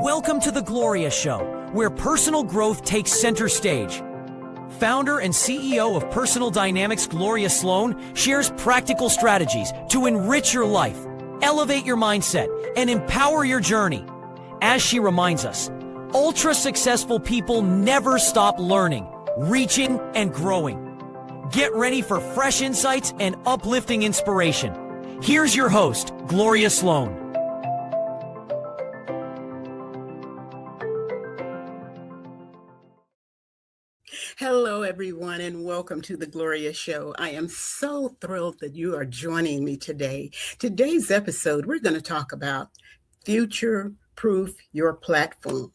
Welcome to the Gloria Show, where personal growth takes center stage. Founder and CEO of Personal Dynamics, Gloria Sloan, shares practical strategies to enrich your life, elevate your mindset, and empower your journey. As she reminds us, ultra-successful people never stop learning, reaching, and growing. Get ready for fresh insights and uplifting inspiration. Here's your host, Gloria Sloan. Hello, everyone, and welcome to the Gloria Show. I am so thrilled that you are joining me today. Today's episode, we're going to talk about future-proof your platform.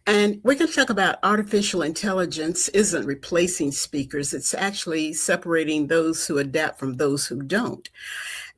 And we're going to talk about artificial intelligence isn't replacing speakers. It's actually separating those who adapt from those who don't.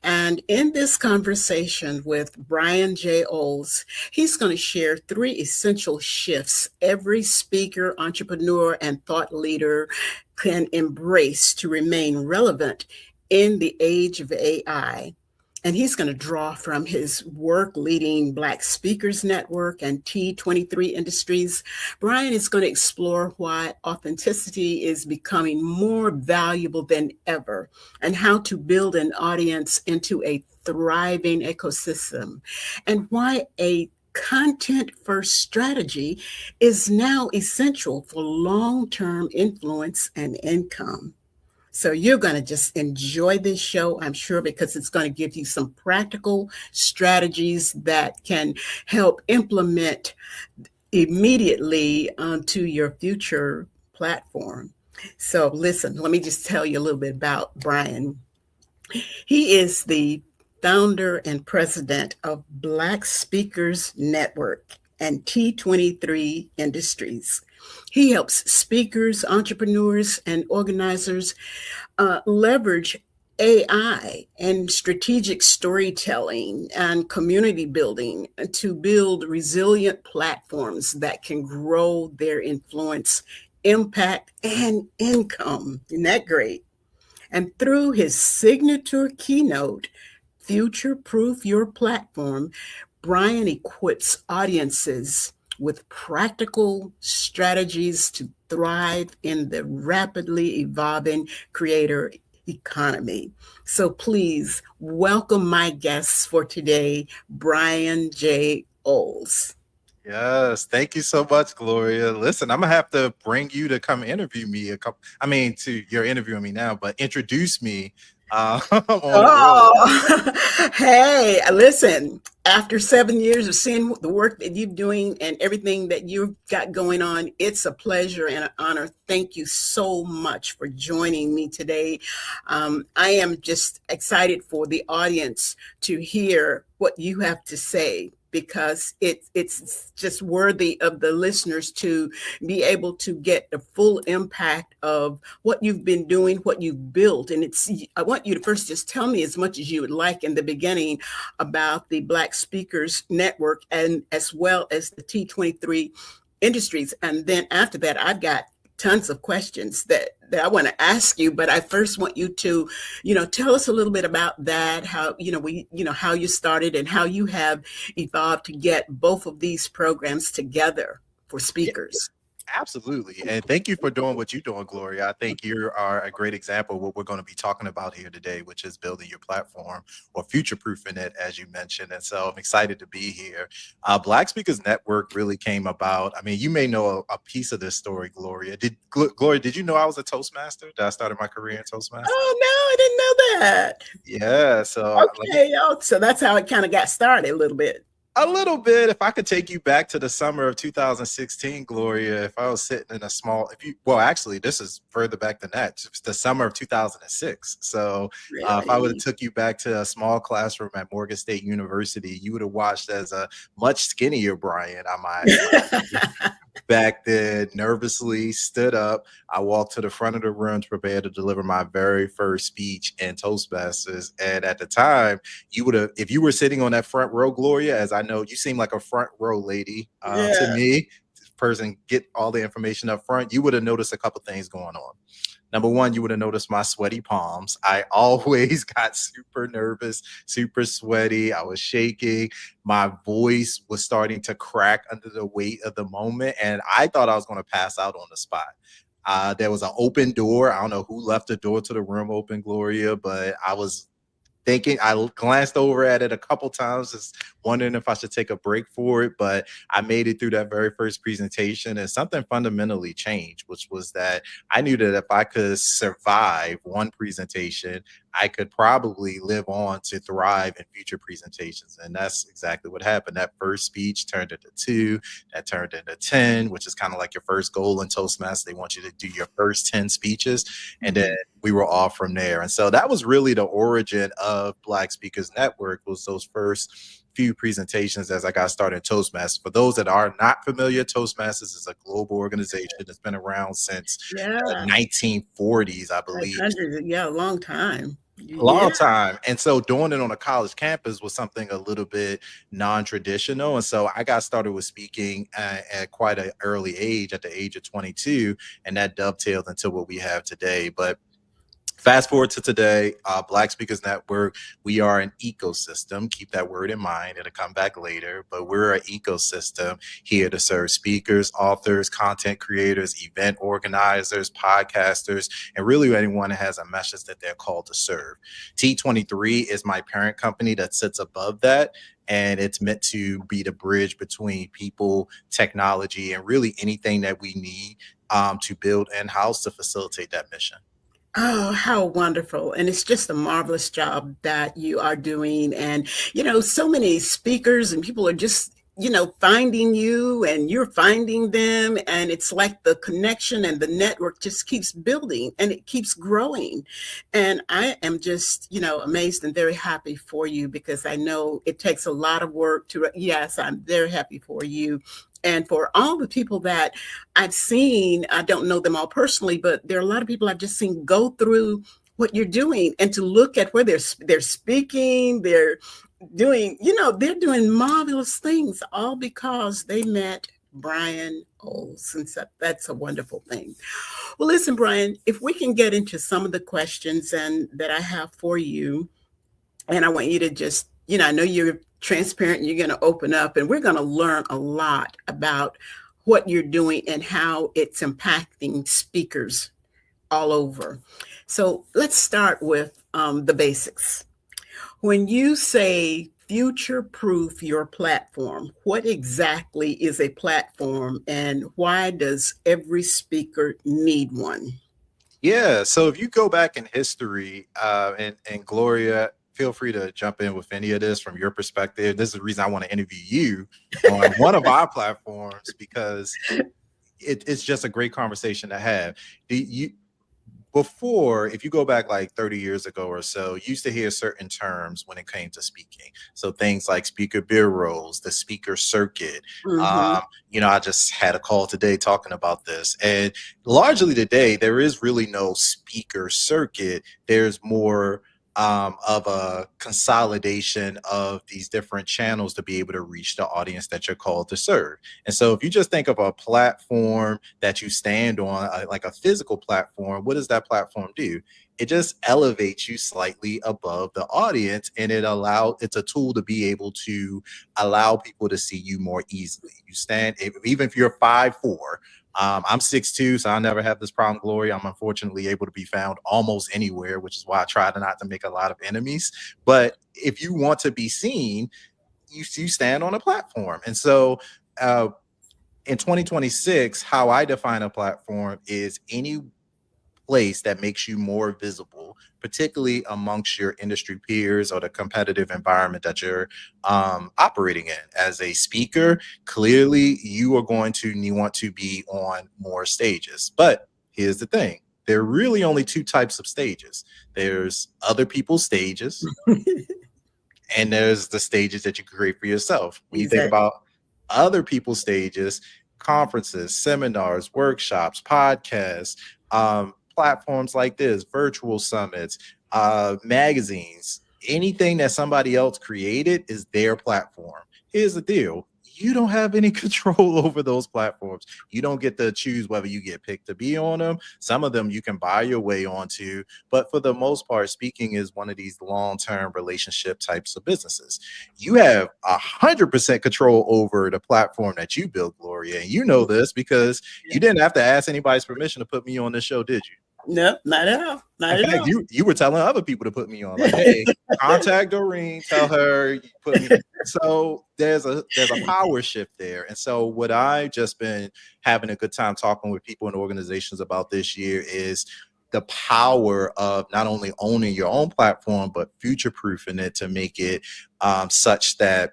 And in this conversation with Brian J. Oles, he's going to share 3 essential shifts every speaker, entrepreneur, and thought leader can embrace to remain relevant in the age of AI. And he's going to draw from his work leading Black Speakers Network and T23 Industries. Brian is going to explore why authenticity is becoming more valuable than ever and how to build an audience into a thriving ecosystem, and why a content-first strategy is now essential for long-term influence and income. So you're going to just enjoy this show, I'm sure, because it's going to give you some practical strategies that can help implement immediately onto your future platform. So listen, let me just tell you a little bit about Brian. He is the founder and president of Black Speakers Network and T23 Industries. He helps speakers, entrepreneurs, and organizers leverage AI and strategic storytelling and community building to build resilient platforms that can grow their influence, impact, and income. Isn't that great? And through his signature keynote, Future Proof Your Platform, Brian equips audiences with practical strategies to thrive in the rapidly evolving creator economy. So please welcome my guests for today, Brian J. Oles. Yes, thank you so much, Gloria. Listen, I'm gonna have to bring you to come interview me you're interviewing me now, but introduce me on the road. Hey, listen, after 7 years of seeing the work that you're doing and everything that you've got going on, it's a pleasure and an honor. Thank you so much for joining me today. I am just excited for the audience to hear what you have to say, because it's just worthy of the listeners to be able to get the full impact of what you've been doing, what you've built. And I want you to first just tell me as much as you would like in the beginning about the Black Speakers Network and as well as the T23 Industries. And then after that, I've got tons of questions that I want to ask you, but I first want you to, tell us a little bit about that, how, how you started and how you have evolved to get both of these programs together for speakers. Absolutely. And thank you for doing what you're doing, Gloria. I think you are a great example of what we're going to be talking about here today, which is building your platform or future-proofing it, as you mentioned. And so I'm excited to be here. Black Speakers Network really came about. I mean, you may know a piece of this story, Gloria. Gloria, did you know I was a Toastmaster? That I started my career in Toastmasters? Oh, no, I didn't know that. Yeah. So, okay. So that's how it kind of got started a little bit. A little bit. If I could take you back to the summer of 2016, Gloria, if I was sitting in actually, this is further back than that. It's the summer of 2006. So really? If I would have took you back to a small classroom at Morgan State University, you would have watched as a much skinnier Brian, I might back then, nervously stood up. I walked to the front of the room to prepare to deliver my very first speech in Toastmasters. And at the time, you would have, if you were sitting on that front row, Gloria, as I know, you seem like a front row lady to me. person get all the information up front, you would have noticed a couple things going on. Number one, you would have noticed my sweaty palms. I always got super nervous, super sweaty. I was shaking. My voice was starting to crack under the weight of the moment. And I thought I was going to pass out on the spot. There was an open door. I don't know who left the door to the room open, Gloria, but I was thinking, I glanced over at it a couple times, just wondering if I should take a break for it. But I made it through that very first presentation, and something fundamentally changed, which was that I knew that if I could survive one presentation, I could probably live on to thrive in future presentations. And that's exactly what happened. That first speech turned into 2, that turned into 10, which is kind of like your first goal in Toastmasters. They want you to do your first 10 speeches, and then we were off from there. And so that was really the origin of Black Speakers Network, was those first few presentations as I got started in Toastmasters. For those that are not familiar, Toastmasters is a global organization that's been around since the 1940s, I believe. Yeah, a long time. A long time. And so doing it on a college campus was something a little bit non-traditional. And so I got started with speaking at quite an early age, at the age of 22, and that dovetailed into what we have today. But fast forward to today, Black Speakers Network, we are an ecosystem. Keep that word in mind. It'll come back later. But we're an ecosystem here to serve speakers, authors, content creators, event organizers, podcasters, and really anyone that has a message that they're called to serve. T23 is my parent company that sits above that. And it's meant to be the bridge between people, technology, and really anything that we need to build in-house to facilitate that mission. Oh, how wonderful. And it's just a marvelous job that you are doing. And, so many speakers and people are just, finding you and you're finding them. And it's like the connection and the network just keeps building and it keeps growing. And I am just, amazed and very happy for you, because I know it takes a lot of work yes, I'm very happy for you. And for all the people that I've seen, I don't know them all personally, but there are a lot of people I've just seen go through what you're doing, and to look at where they're speaking, they're doing marvelous things, all because they met Brian Oles. And so that's a wonderful thing. Well, listen, Brian, if we can get into some of the questions that I have for you, and I want you to just, I know you're transparent, you're going to open up, and we're going to learn a lot about what you're doing and how it's impacting speakers all over. So let's start with the basics. When you say future-proof your platform, what exactly is a platform, and why does every speaker need one? Yeah, so if you go back in history, and Gloria, feel free to jump in with any of this from your perspective. This is the reason I want to interview you on one of our platforms, because it's just a great conversation to have. Before, if you go back like 30 years ago or so, you used to hear certain terms when it came to speaking. So things like speaker bureaus, the speaker circuit. I just had a call today talking about this. And largely today, there is really no speaker circuit. There's more of a consolidation of these different channels to be able to reach the audience that you're called to serve. And so if you just think of a platform that you stand on, like a physical platform, what does that platform do? It just elevates you slightly above the audience, and it's a tool to be able to allow people to see you more easily. You stand, even if you're 5'4", I'm 6'2", so I never have this problem, Gloria. I'm unfortunately able to be found almost anywhere, which is why I try not to make a lot of enemies. But if you want to be seen, you stand on a platform. And so in 2026, how I define a platform is any place that makes you more visible, particularly amongst your industry peers or the competitive environment that you're operating in. As a speaker, clearly you are going to want to be on more stages. But here's the thing. There are really only 2 types of stages. There's other people's stages, and there's the stages that you create for yourself. When you think about other people's stages, conferences, seminars, workshops, podcasts, platforms like this, virtual summits, magazines, anything that somebody else created is their platform. Here's the deal. you don't have any control over those platforms. You don't get to choose whether you get picked to be on them. Some of them you can buy your way onto, but for the most part, speaking is one of these long-term relationship types of businesses. You have 100% control over the platform that you built, Gloria, and you know this because you didn't have to ask anybody's permission to put me on this show, did you? No, not at all. Not In at fact, all. you were telling other people to put me on, like, hey, contact Doreen, tell her you put me. So there's a power shift there. And so what I just been having a good time talking with people and organizations about this year is the power of not only owning your own platform, but future proofing it to make it such that,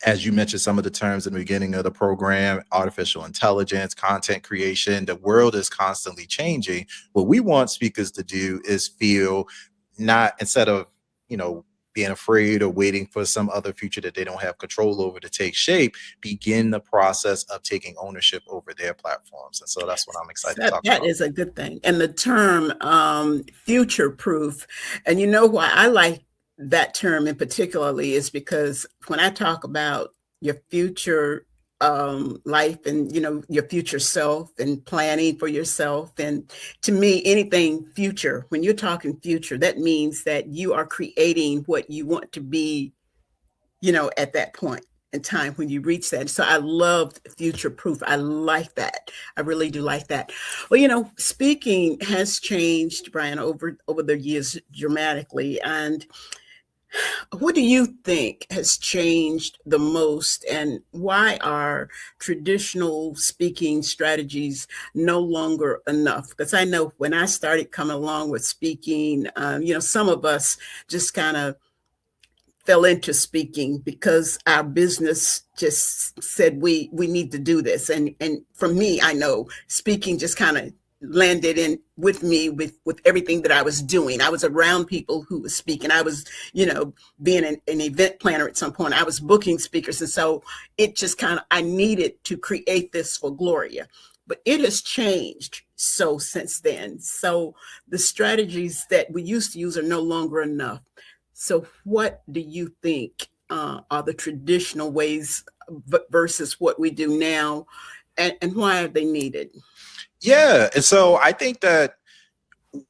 as you mentioned, some of the terms in the beginning of the program, artificial intelligence, content creation, the world is constantly changing. What we want speakers to do is feel not, instead of, being afraid or waiting for some other future that they don't have control over to take shape, begin the process of taking ownership over their platforms. And so that's what I'm excited to talk That about. is a good thing. And the term future proof, and you know why I like that term in particularly is because when I talk about your future life and your future self and planning for yourself, and to me anything future, when you're talking future, that means that you are creating what you want to be, at that point in time when you reach that. So I love future proof. I like that. I really do like that. Well, speaking has changed, Brian, over the years dramatically. And what do you think has changed the most, and why are traditional speaking strategies no longer enough? Because I know when I started coming along with speaking, some of us just kind of fell into speaking because our business just said we need to do this, and for me, I know speaking just kind of landed in with me with everything that I was doing. I was around people who was speaking. I was being an event planner at some point. I was booking speakers, and so it just kind of, I needed to create this for Gloria, but it has changed so since then. So the strategies that we used to use are no longer enough. So what do you think are the traditional ways versus what we do now, and why are they needed? Yeah. And so I think that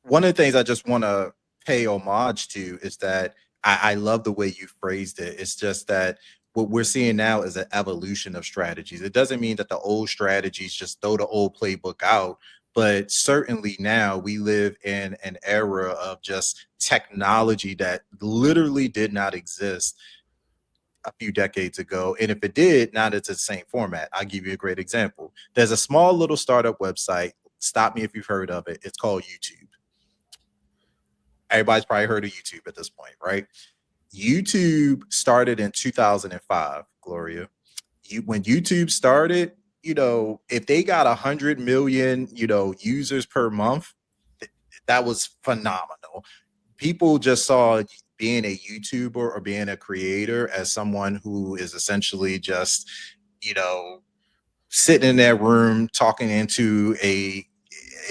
one of the things I just want to pay homage to is that I love the way you phrased it. It's just that what we're seeing now is an evolution of strategies. It doesn't mean that the old strategies just throw the old playbook out, but certainly now we live in an era of just technology that literally did not exist a few decades ago. And if it did, now it's the same format. I'll give you a great example. There's a small little startup website. Stop me if you've heard of it. It's called YouTube. Everybody's probably heard of YouTube at this point, right? YouTube started in 2005, Gloria. When YouTube started, if they got 100 million, users per month, that was phenomenal. People just saw being a YouTuber or being a creator as someone who is essentially just, sitting in that room talking into a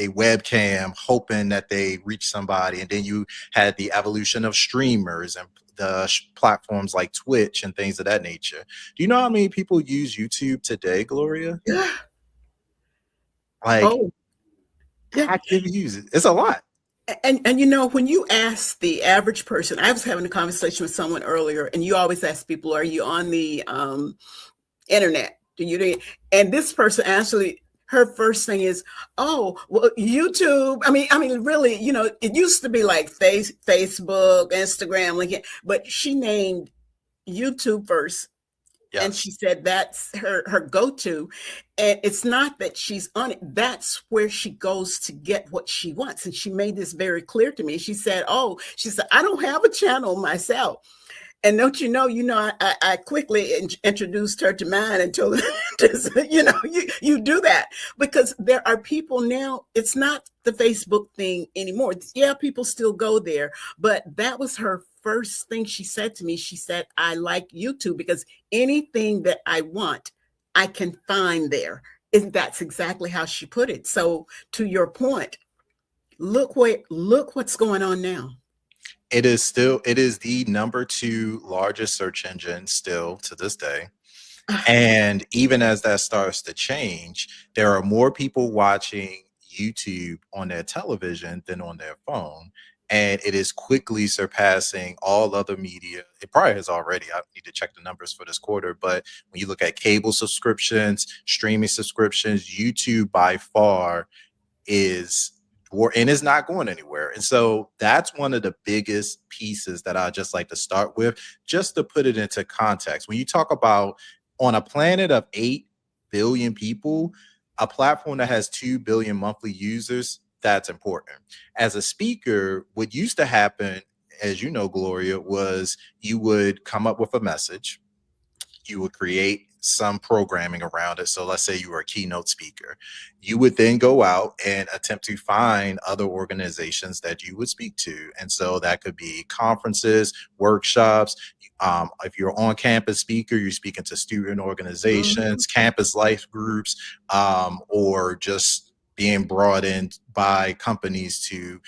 webcam, hoping that they reach somebody. And then you had the evolution of streamers and the platforms like Twitch and things of that nature. Do you know how many people use YouTube today, Gloria? Yeah. Like, Oh, yeah. active users. It's a lot. And when you ask the average person, I was having a conversation with someone earlier, and you always ask people, are you on the internet? And this person actually, her first thing is, oh, well, YouTube. I mean, really, it used to be like Facebook, Instagram, LinkedIn, but she named YouTube first. Yes. And she said that's her go-to. And it's not that she's on it. That's where she goes to get what she wants. And she made this very clear to me. She said, I don't have a channel myself. And don't I quickly introduced her to mine and told her, you do that, because there are people now, it's not the Facebook thing anymore. Yeah, people still go there, but that was her first thing she said to me. She said, I like YouTube because anything that I want, I can find there. And that's exactly how she put it. So to your point, look what's going on now. It is the number 2 largest search engine still to this day. And even as that starts to change, there are more people watching YouTube on their television than on their phone. And it is quickly surpassing all other media. It probably has already. I need to check the numbers for this quarter. But when you look at cable subscriptions, streaming subscriptions, YouTube by far is and is not going anywhere. And so that's one of the biggest pieces that I just like to start with, just to put it into context. When you talk about on a planet of 8 billion people, a platform that has 2 billion monthly users, that's important. As a speaker, what used to happen, as you know, Gloria, was you would come up with a message, you would create some programming around it. So let's say you were a keynote speaker. You would then go out and attempt to find other organizations that you would speak to. And so that could be conferences, workshops. If you're on campus speaker, you're speaking to student organizations, campus life groups, or just being brought in by companies to,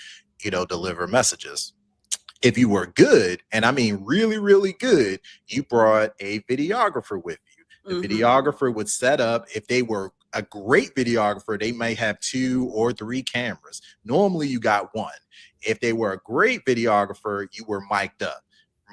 deliver messages. If you were good, and I mean really, really good, you brought a videographer with you. The videographer would set up, if they were a great videographer, they may have 2 or 3 cameras. Normally you got 1. If they were a great videographer, you were mic'd up.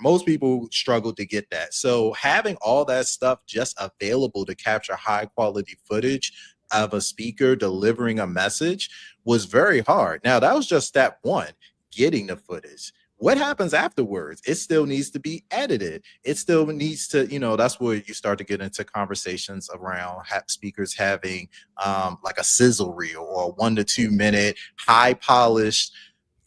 Most people struggle to get that. So having all that stuff just available to capture high quality footage of a speaker delivering a message was very hard. Now that was just step 1, getting the footage. What happens afterwards? It still needs to be edited. It still needs to, that's where you start to get into conversations around speakers having like a sizzle reel or a 1 to 2 minute high polished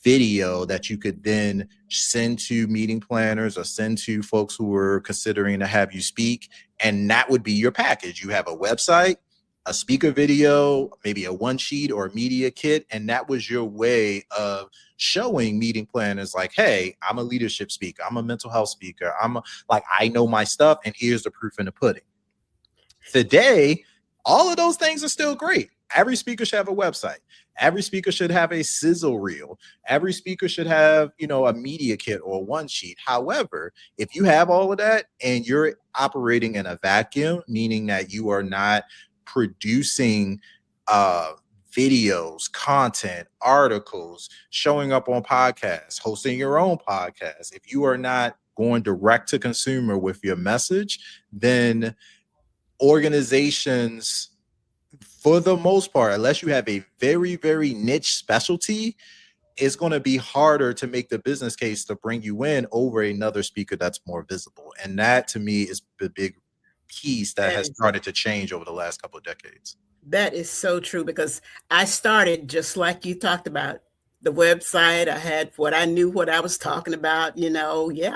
video that you could then send to meeting planners or send to folks who are considering to have you speak. And that would be your package. You have a website, a speaker video, maybe a one sheet or a media kit. And that was your way of showing meeting planners like, hey, I'm a leadership speaker. I'm a mental health speaker. I know my stuff, and here's the proof in the pudding. Today, all of those things are still great. Every speaker should have a website. Every speaker should have a sizzle reel. Every speaker should have, a media kit or one sheet. However, if you have all of that and you're operating in a vacuum, meaning that you are not producing videos, content, articles, showing up on podcasts, hosting your own podcast, if you are not going direct to consumer with your message, then organizations, for the most part, unless you have a very, very niche specialty, it's going to be harder to make the business case to bring you in over another speaker that's more visible. And that, to me, is the big piece that has started to change over the last couple of decades. That is so true, because I started just like you talked about, the website. I had what I knew, what I was talking about,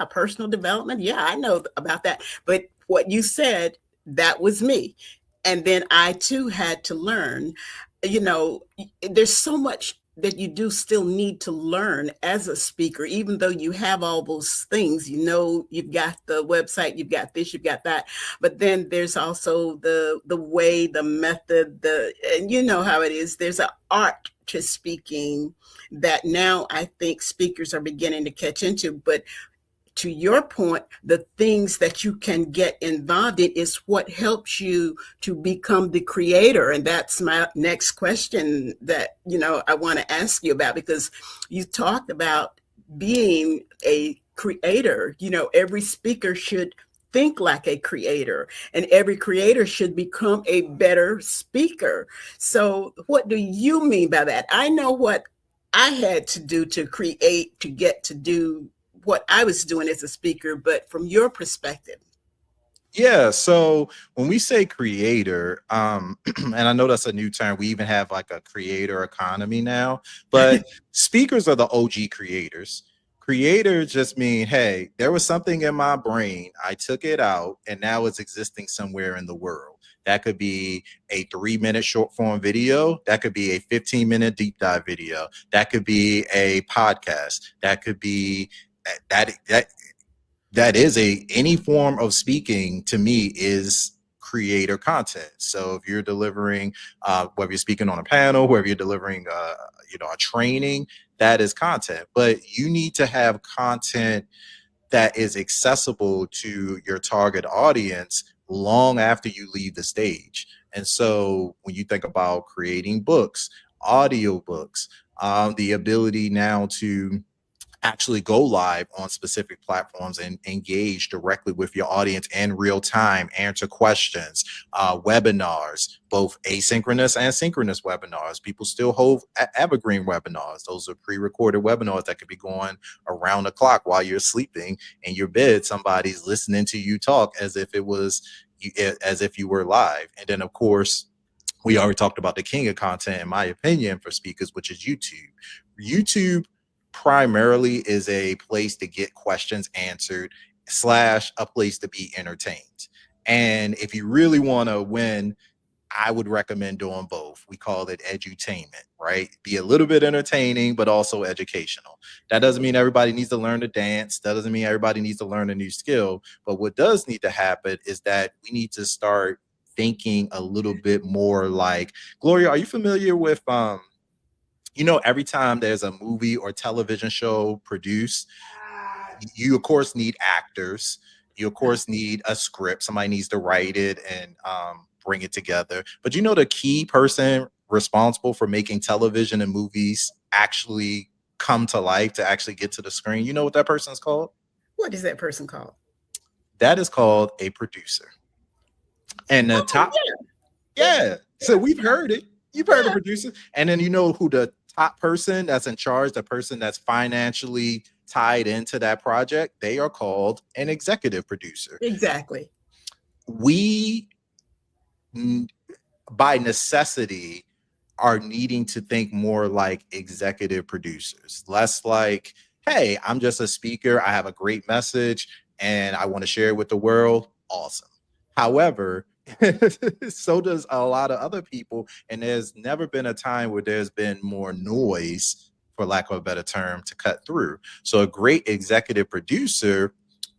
personal development. Yeah, I know about that. But what you said, that was me. And then I too had to learn, there's so much that you do still need to learn as a speaker, even though you have all those things, you've got the website, you've got this, you've got that, but then there's also the way, the method, and you know how it is. There's an art to speaking that now I think speakers are beginning to catch into. But to your point, the things that you can get involved in is what helps you to become the creator. And that's my next question that, I want to ask you about, because you talked about being a creator. Every speaker should think like a creator, and every creator should become a better speaker. So what do you mean by that? I know what I had to do to create, to get to do what I was doing as a speaker, but from your perspective. Yeah, so when we say creator, and I know that's a new term, we even have like a creator economy now, but speakers are the OG creators. Creators just mean, hey, there was something in my brain, I took it out, and now it's existing somewhere in the world. That could be a 3-minute short form video. That could be a 15-minute deep dive video. That could be a podcast. That could be that is any form of speaking, to me, is creator content. So if you're delivering, whether you're speaking on a panel, whether you're delivering, a training, that is content. But you need to have content that is accessible to your target audience long after you leave the stage. And so when you think about creating books, audiobooks, the ability now to actually go live on specific platforms and engage directly with your audience in real time, answer questions, webinars, both asynchronous and synchronous webinars. People still hold evergreen webinars. Those are pre-recorded webinars that could be going around the clock while you're sleeping in your bed. Somebody's listening to you talk as if it was as if you were live. And then of course, we already talked about the king of content, in my opinion, for speakers, which is YouTube. YouTube primarily is a place to get questions answered / a place to be entertained. And if you really want to win, I would recommend doing both. We call it edutainment, right? Be a little bit entertaining, but also educational. That doesn't mean everybody needs to learn to dance. That doesn't mean everybody needs to learn a new skill. But what does need to happen is that we need to start thinking a little bit more like, Gloria, are you familiar with every time there's a movie or television show produced, you of course need actors. You of course need a script. Somebody needs to write it and bring it together. But the key person responsible for making television and movies actually come to life, to actually get to the screen, you know what that person is called? What is that person called? That is called a producer. And the top, yeah. So we've heard it. You've heard the producer. And then you know who the top person that's in charge, the person that's financially tied into that project, they are called an executive producer. Exactly. We, by necessity, are needing to think more like executive producers, less like, hey, I'm just a speaker, I have a great message and I want to share it with the world. Awesome. However, so does a lot of other people, and there's never been a time where there's been more noise, for lack of a better term, to cut through. So a great executive producer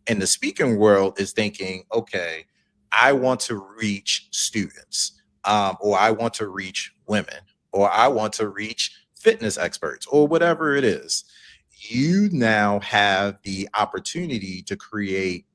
in the speaking world is thinking, okay, I want to reach students, or I want to reach women, or I want to reach fitness experts, or whatever it is. You now have the opportunity to create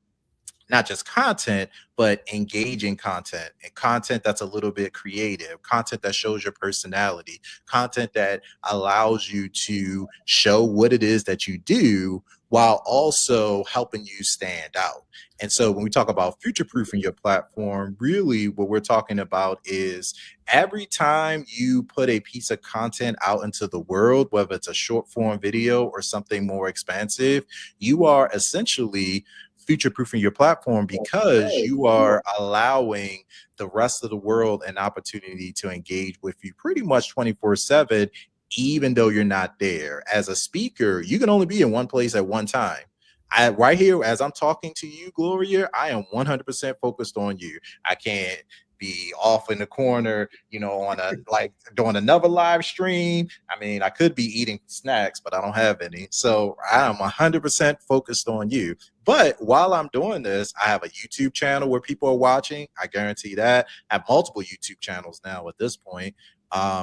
not just content, but engaging content, and content that's a little bit creative, content that shows your personality, content that allows you to show what it is that you do while also helping you stand out. And so when we talk about future-proofing your platform, really what we're talking about is every time you put a piece of content out into the world, whether it's a short form video or something more expansive, you are essentially future-proofing your platform, because you are allowing the rest of the world an opportunity to engage with you pretty much 24/7, even though you're not there. As a speaker, you can only be in one place at one time. Right here, as I'm talking to you, Gloria, I am 100% focused on you. I can't be off in the corner, on doing another live stream. I mean, I could be eating snacks, but I don't have any. So I am 100% focused on you. But while I'm doing this, I have a YouTube channel where people are watching. I guarantee that. I have multiple YouTube channels now at this point.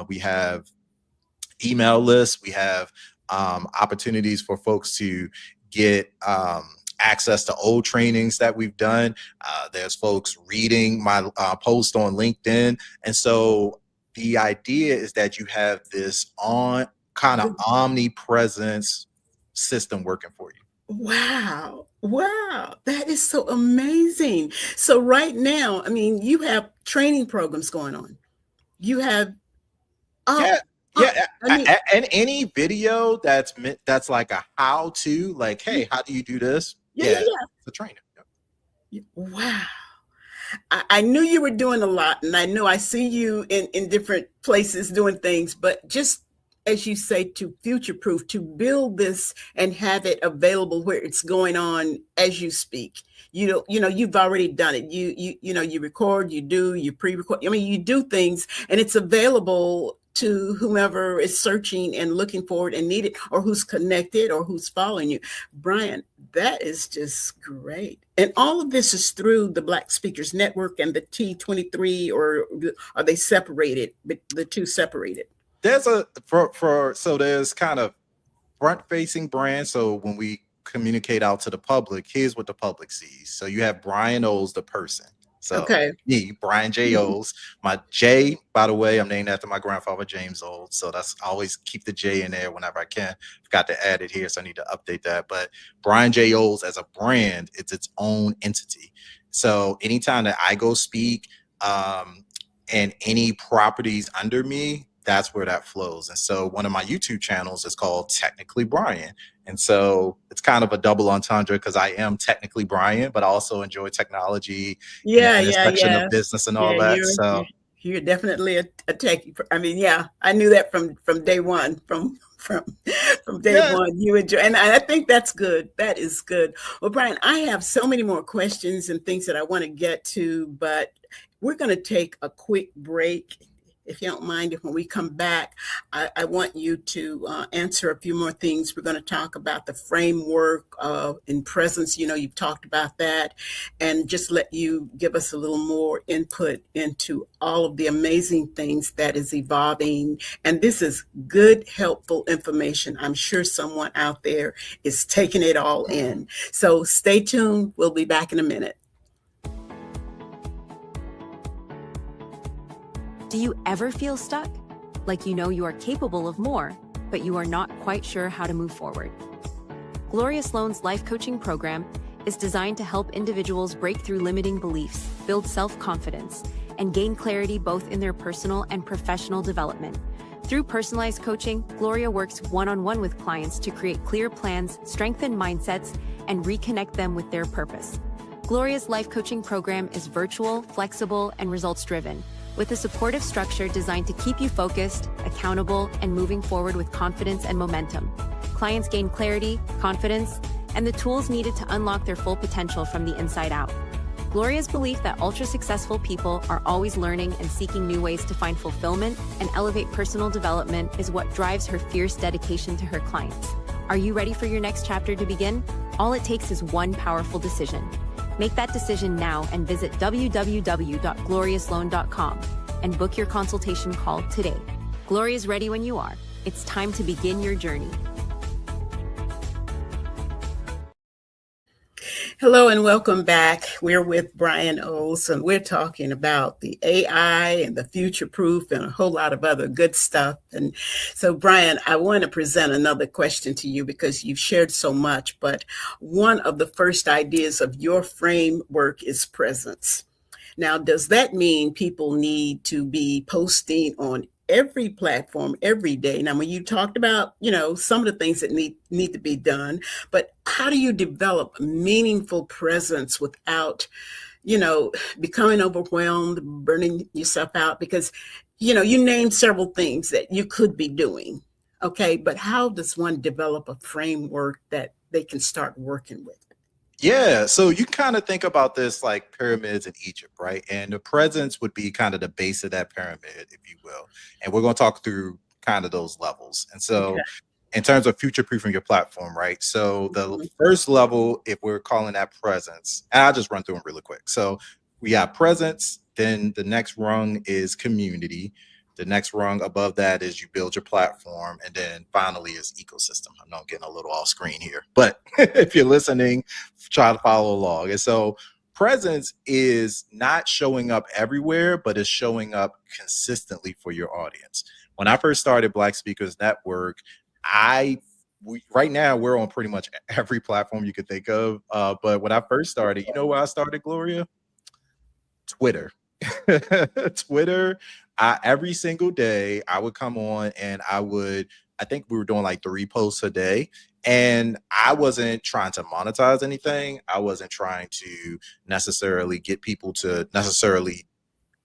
We have email lists. We have opportunities for folks to get access to old trainings that we've done. There's folks reading my post on LinkedIn. And so the idea is that you have this kind of omnipresence system working for you. Wow. That is so amazing. So right now, I mean, you have training programs going on. You have and any video that's like a how-to, like, hey, how do you do this? Yeah. It's a training. Wow. I knew you were doing a lot, and I know I see you in different places doing things, but just as you say, to future-proof, to build this and have it available where it's going on as you speak. You've already done it. You record, you pre-record. I mean, you do things, and it's available to whomever is searching and looking for it and need it, or who's connected or who's following you. Brian, that is just great. And all of this is through the Black Speakers Network and the T23, or are they separated, the two separated? There's there's kind of front-facing brands. So when we communicate out to the public, here's what the public sees. So you have Brian Oles, the person. So Okay. me, Brian J. Oles. My J, by the way, I'm named after my grandfather, James Oles. So that's I always keep the J in there whenever I can. Forgot to add it here, so I need to update that. But Brian J. Oles as a brand, it's its own entity. So anytime that I go speak, and any properties under me, that's where that flows. And so one of my YouTube channels is called Technically Brian. And so it's kind of a double entendre because I am technically Brian, but I also enjoy technology and the Yeah, yeah, intersection yeah. of business and all Yeah, that. you're So you're definitely a techie. I mean, yeah, I knew that from day one, from day yeah, one. You enjoy, and I think that's good. That is good. Well, Brian, I have so many more questions and things that I want to get to, but we're going to take a quick break. If you don't mind, if when we come back, I want you to answer a few more things. We're going to talk about the framework in presence. You know, you've talked about that, and just let you give us a little more input into all of the amazing things that is evolving. And this is good, helpful information. I'm sure someone out there is taking it all in. So stay tuned. We'll be back in a minute. Do you ever feel stuck? Like you know you are capable of more, but you are not quite sure how to move forward? Gloria Sloan's life coaching program is designed to help individuals break through limiting beliefs, build self-confidence, and gain clarity both in their personal and professional development. Through personalized coaching, Gloria works one-on-one with clients to create clear plans, strengthen mindsets, and reconnect them with their purpose. Gloria's life coaching program is virtual, flexible, and results-driven, with a supportive structure designed to keep you focused, accountable, and moving forward with confidence and momentum. Clients gain clarity, confidence, and the tools needed to unlock their full potential from the inside out. Gloria's belief that ultra-successful people are always learning and seeking new ways to find fulfillment and elevate personal development is what drives her fierce dedication to her clients. Are you ready for your next chapter to begin? All it takes is one powerful decision. Make that decision now and visit www.gloriasloan.com and book your consultation call today. Gloria's ready when you are. It's time to begin your journey. Hello and welcome back. We're with Brian Oles, and we're talking about the AI and the future proof and a whole lot of other good stuff. And so, Brian, I want to present another question to you because you've shared so much, but one of the first ideas of your framework is presence. Now, does that mean people need to be posting on every platform every day? Now, when you talked about, some of the things that need to be done, but how do you develop meaningful presence without, becoming overwhelmed, burning yourself out? Because, you named several things that you could be doing. Okay, but how does one develop a framework that they can start working with? yeah. So you kind of think about this like pyramids in Egypt, right? And the presence would be kind of the base of that pyramid, if you will. And we're going to talk through kind of those levels. And Okay. so in terms of future proofing your platform, right? So the Mhm. first level, if we're calling that presence, and I'll just run through them really quick. So we got presence, then the next rung is community. The next rung above that is you build your platform, and then finally is ecosystem. I know I'm getting a little off screen here, but if you're listening, try to follow along. And so presence is not showing up everywhere, but is showing up consistently for your audience. When I first started Black Speakers Network, right now we're on pretty much every platform you could think of. But when I first started, you know where I started, Gloria? Twitter. Twitter. Every single day I would come on and I think we were doing like 3 posts a day. And I wasn't trying to monetize anything. I wasn't trying to necessarily get people to necessarily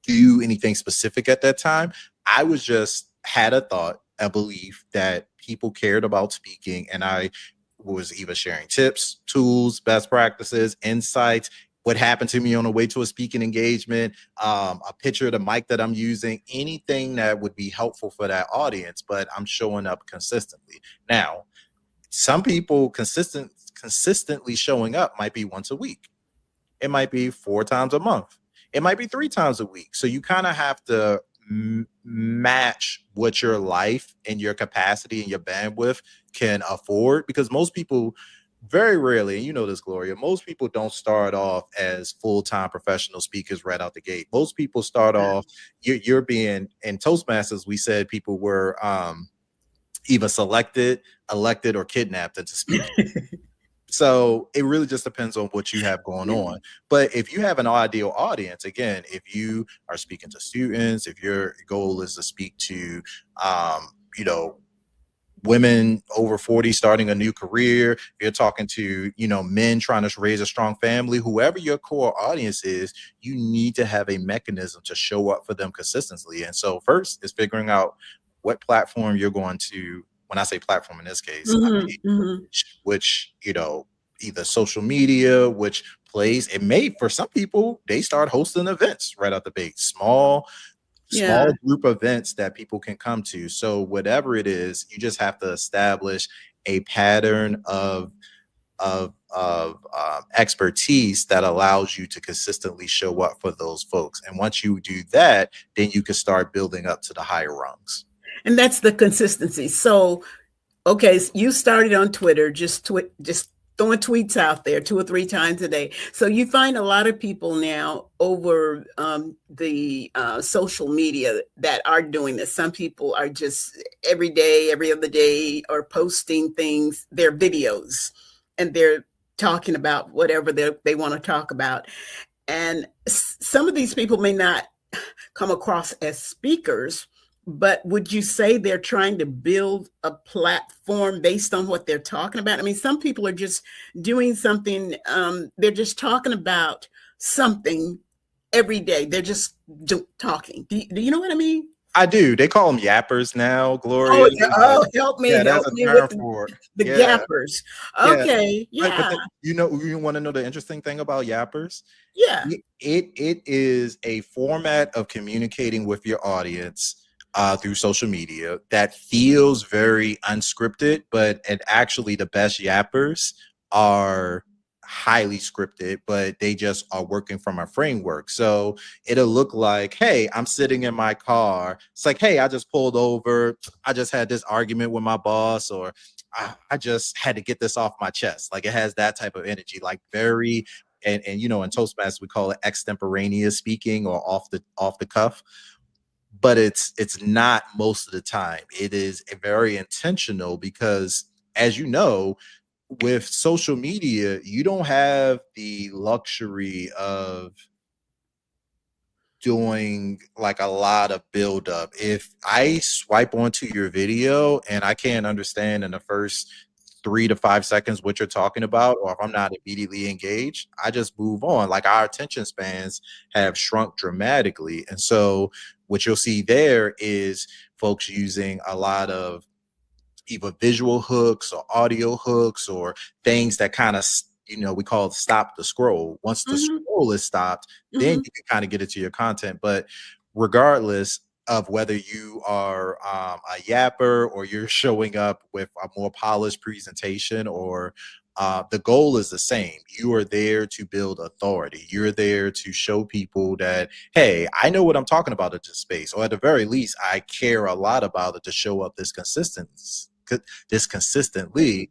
do anything specific at that time. I was just had a thought, a belief that people cared about speaking, and I was either sharing tips, tools, best practices, insights, what happened to me on the way to a speaking engagement, a picture of the mic that I'm using, anything that would be helpful for that audience, but I'm showing up consistently. Now, some people consistently showing up might be once a week. It might be 4 times a month. It might be 3 times a week. So you kind of have to match what your life and your capacity and your bandwidth can afford, because most people very rarely, and you know this, Gloria, most people don't start off as full-time professional speakers right out the gate. Most people start off, you're being, in Toastmasters, we said people were either selected, elected, or kidnapped into speaking. So it really just depends on what you have going on. But if you have an ideal audience, again, if you are speaking to students, if your goal is to speak to, you know, women over 40 starting a new career, if you're talking to, you know, men trying to raise a strong family, whoever your core audience is, you need to have a mechanism to show up for them consistently. And so first is figuring out what platform you're going to, when I say platform in this case, I mean, which, you know, either social media, which plays, it may, for some people, they start hosting events right out the gate, small group events that people can come to. So whatever it is, you just have to establish a pattern of expertise that allows you to consistently show up for those folks. And once you do that, then you can start building up to the higher rungs. And that's the consistency. So, okay, so you started on Twitter, just throwing tweets out there 2 or 3 times a day. So you find a lot of people now over the social media that are doing this. Some people are just every day, every other day, or posting things, their videos, and they're talking about whatever they want to talk about. And some of these people may not come across as speakers, but would you say they're trying to build a platform based on what they're talking about? I mean, some people are just doing something, they're just talking about something every day. They're just talking. Do you know what I mean? I do. They call them yappers now, Gloria. Help me. Yeah, help that's a me term with for it. the Yeah. gappers. Okay. But you know, you want to know the interesting thing about yappers? Yeah. It is a format of communicating with your audience through social media that feels very unscripted, and actually the best yappers are highly scripted, but they just are working from a framework. So it'll look like, hey, I'm sitting in my car. It's like, hey, I just pulled over. I just had this argument with my boss, or I just had to get this off my chest. Like, it has that type of energy, like very, and you know, in Toastmasters we call it extemporaneous speaking, or off the cuff. But it's not most of the time. It is very intentional because, as you know, with social media, you don't have the luxury of doing like a lot of build up. If I swipe onto your video and I can't understand in the first 3 to 5 seconds what you're talking about, or if I'm not immediately engaged, I just move on. Like, our attention spans have shrunk dramatically. And so what you'll see there is folks using a lot of either visual hooks or audio hooks, or things that kind of, you know, we call it stop the scroll. Once the scroll is stopped, then you can kind of get into your content. But regardless of whether you are a yapper, or you're showing up with a more polished presentation, or the goal is the same. You are there to build authority. You're there to show people that, hey, I know what I'm talking about at this space, or at the very least, I care a lot about it to show up this consistently.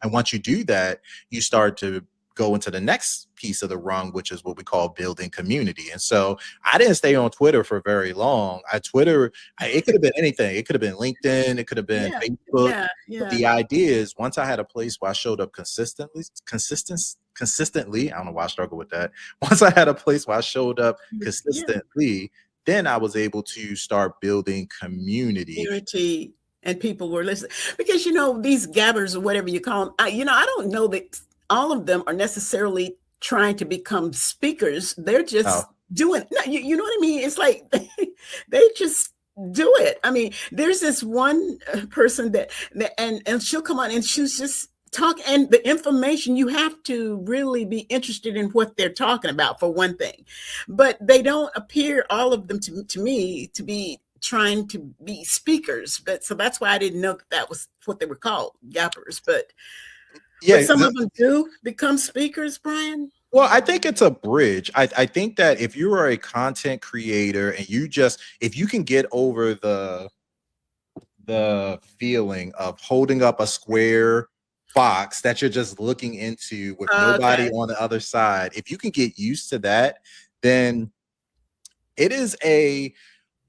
And once you do that, you start to go into the next piece of the rung, which is what we call building community. And so I didn't stay on Twitter for very long. It could have been anything. It could have been LinkedIn. It could have been Facebook. But the idea is, once I had a place where I showed up consistently, I don't know why I struggle with that. Once I had a place where I showed up consistently, then I was able to start building community. And people were listening, because, you know, these gabbers, or whatever you call them, I don't know that all of them are necessarily trying to become speakers. They're just doing, you know what I mean? It's like they just do it. I mean, there's this one person that and she'll come on and she's just talk, and the information, you have to really be interested in what they're talking about, for one thing. But they don't appear, all of them, to me, to be trying to be speakers. But so that's why I didn't know that was what they were called, gappers. But some of them do become speakers, Brian. Well, I think it's a bridge. I think that if you are a content creator and if you can get over the feeling of holding up a square box that you're just looking into with nobody Okay. on the other side. If you can get used to that, then it is a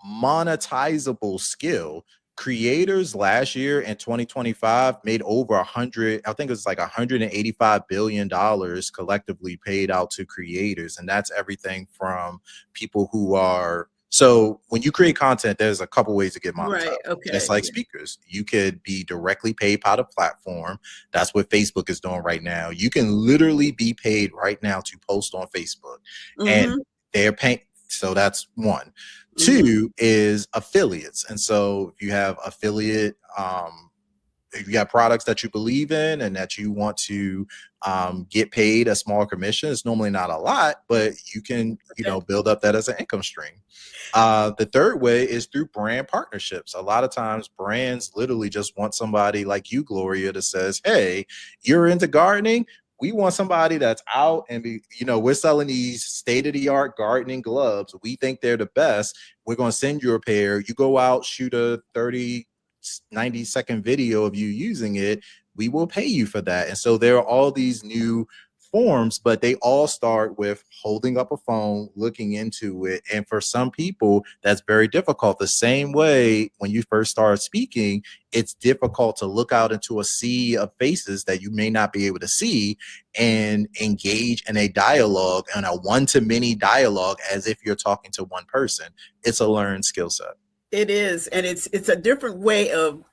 monetizable skill. Creators last year in 2025 made over 100, I think it's like $185 billion collectively paid out to creators. And that's everything from people who are, so when you create content, there's a couple ways to get Right. monetized. Just Okay. like Yeah. speakers, you could be directly paid by the platform. That's what Facebook is doing right now. You can literally be paid right now to post on Facebook, and Mm-hmm. they're paying. So that's one. Mm-hmm. Two is affiliates. And so if you have affiliate, if you have products that you believe in and that you want to get paid a small commission, it's normally not a lot, but you can, Okay. build up that as an income stream. The third way is through brand partnerships. A lot of times brands literally just want somebody like you, Gloria, that says, hey, you're into gardening. We want somebody that's out and we're selling these state-of-the-art gardening gloves. We think they're the best. We're going to send you a pair. You go out, shoot a 90-second video of you using it. We will pay you for that. And so there are all these new forms, but they all start with holding up a phone, looking into it. And for some people, that's very difficult. The same way when you first start speaking, it's difficult to look out into a sea of faces that you may not be able to see and engage in a dialogue, and a one-to-many dialogue, as if you're talking to one person. It's a learned skill set. It is, and it's a different way of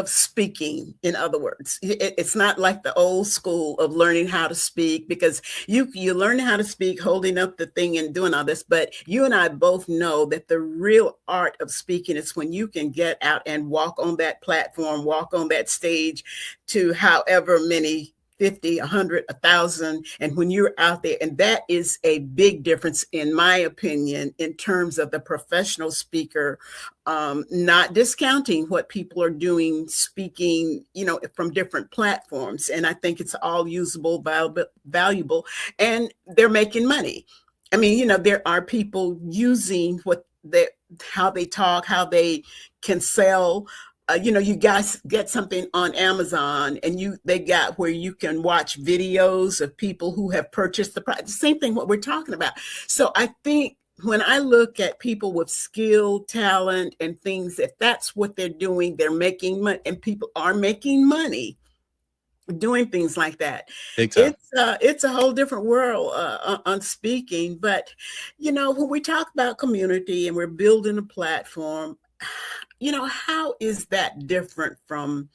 speaking. In other words, it's not like the old school of learning how to speak, because you learn how to speak holding up the thing and doing all this. But you and I both know that the real art of speaking is when you can get out and walk on that platform, walk on that stage to however many, 50, 100, 1,000. And when you're out there, and that is a big difference, in my opinion, in terms of the professional speaker, not discounting what people are doing, speaking, from different platforms. And I think it's all usable, valuable, and they're making money. I mean, there are people using how they talk, how they can sell. You guys get something on Amazon, and they got where you can watch videos of people who have purchased the product. The same thing what we're talking about. So I think when I look at people with skill, talent, and things, if that's what they're doing, they're making money, and people are making money doing things like that. Big time. It's a whole different world on speaking. But when we talk about community and we're building a platform, how is that different from